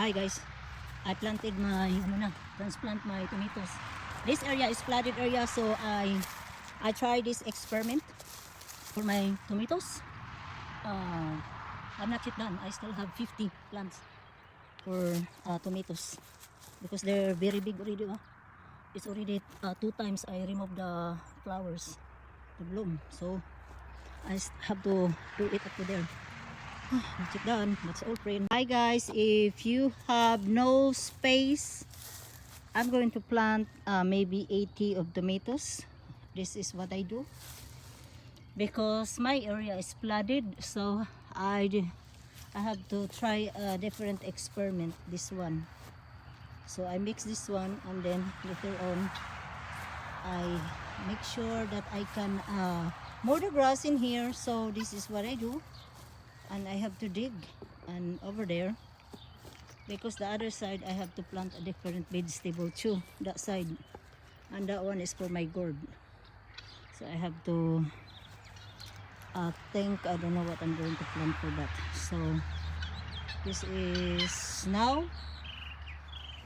Hi guys, I planted my transplant my tomatoes. This area is flooded area, so I tried this experiment for my tomatoes. I'm not yet done. I still have 50 plants for tomatoes because they're very big already. It's already 2 times I removed the flowers to bloom, so I have to do it up to there. That's it done. That's all, friend. Hi guys, if you have no space, I'm going to plant maybe 80 of tomatoes. This is what I do because my area is flooded, so I have to try a different experiment. This one, so I mix this one, and then later on I make sure that I can mow the grass in here. So this is what I do, and I have to dig and over there because the other side I have to plant a different vegetable too, that side, and that one is for my gourd. So I have to think, I don't know what I'm going to plant for that. So this is now,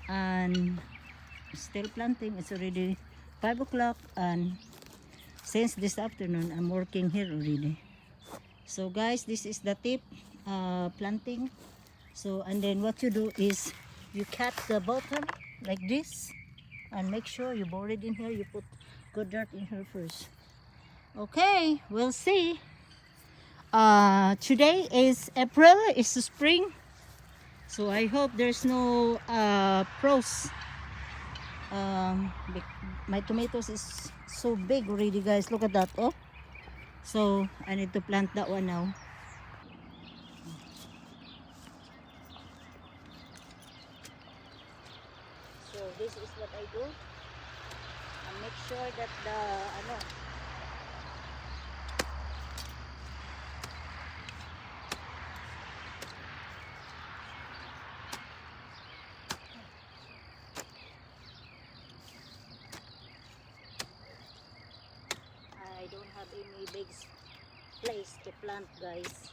and still planting. It's already 5 o'clock, and since this afternoon I'm working here already. So guys, this is the tip, planting. So, and then what you do is you cut the bottom like this and make sure you bore it in here. You put good dirt in here first. Okay, we'll see. Today is April, it's spring, so I hope there's no frost. My tomatoes is so big already, guys. Look at that. Oh, so I need to plant that one now. So this is what I do, and make sure that the I don't have any big place to plant, guys.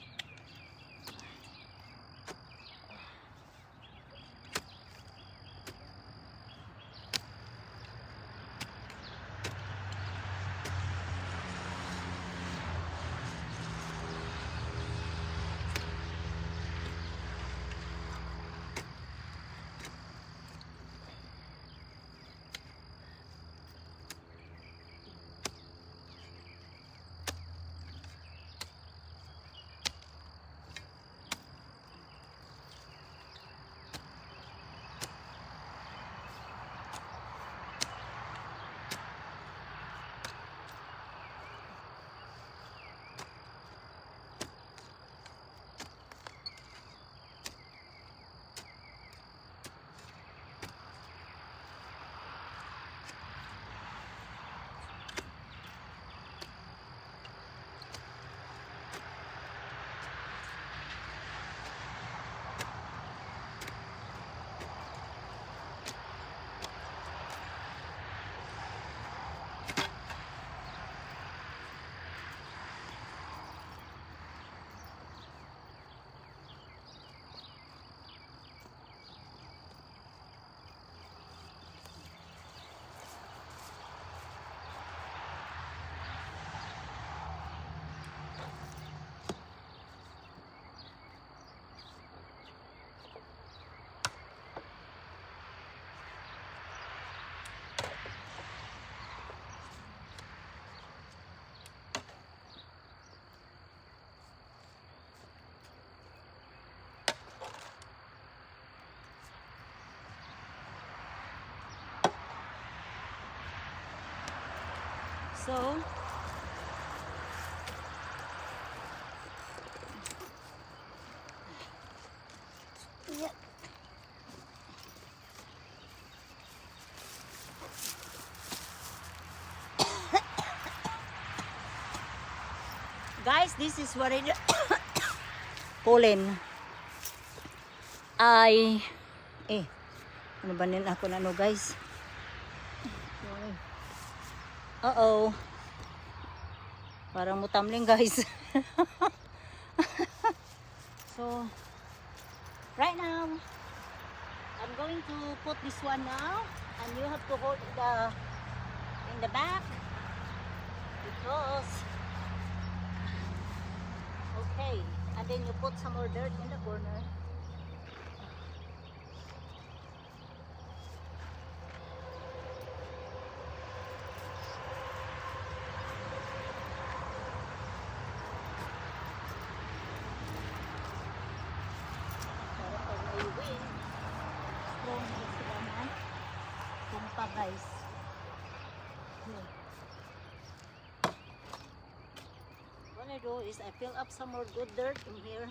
So yeah. Guys, this is what I do. Pollen. Ano ba nila ako na ano, guys? Uh-oh. Parang mutamling, guys. So, right now, going to put this one now, and you have to hold in the back because okay, and then you put some more dirt in the corner. Para pag may wind, strong din sila na pumpa guys. Here. What I do is I fill up some more good dirt in here.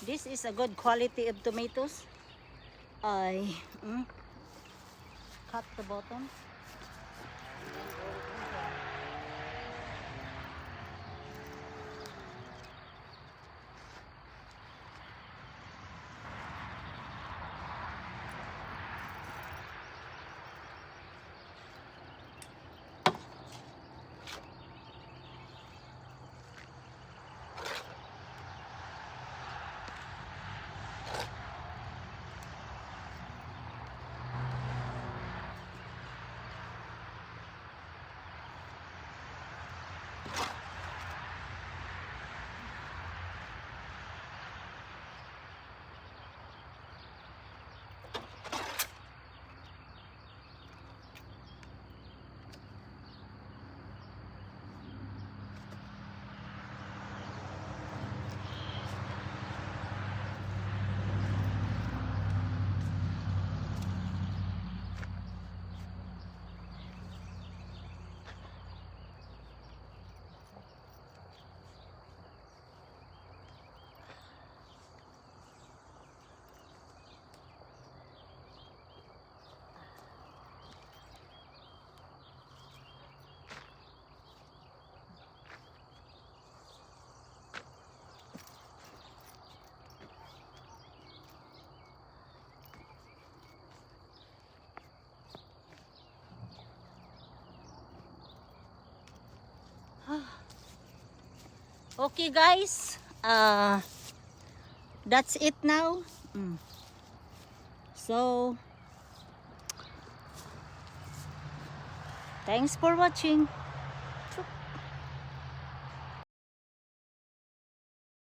This is a good quality of tomatoes. I cut the bottom. Okay guys, that's it now. So thanks for watching.